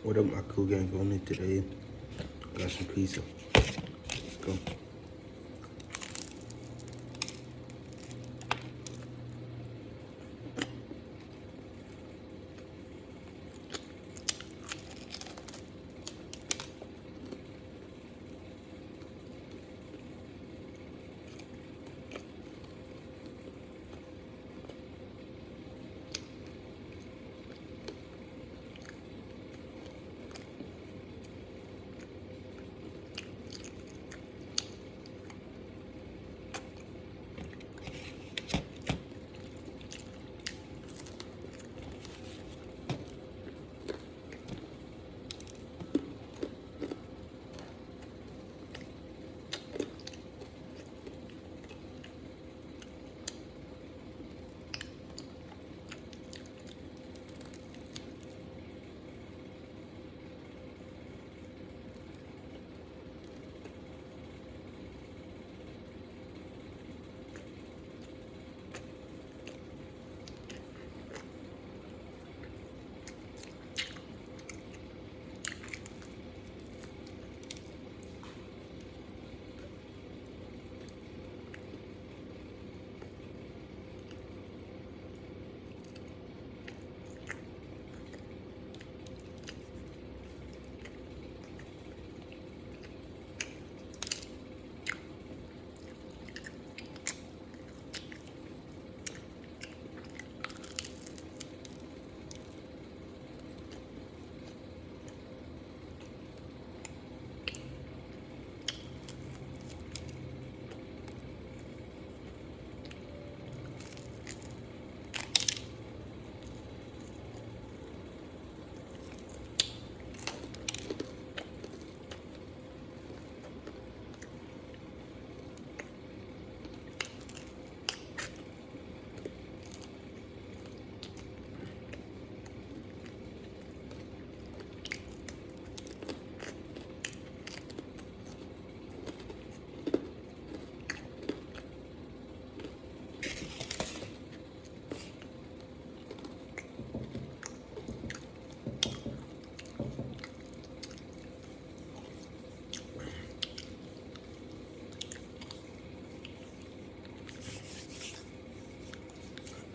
What up, my cool gang? On it today. Got some pizza. Let's go.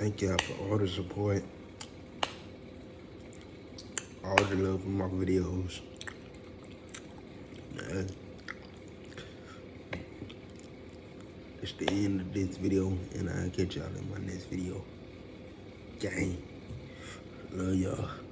Thank y'all for all the support, all the love for my videos. Man, it's the end of this video, and I'll catch y'all in my next video. Gang, love y'all.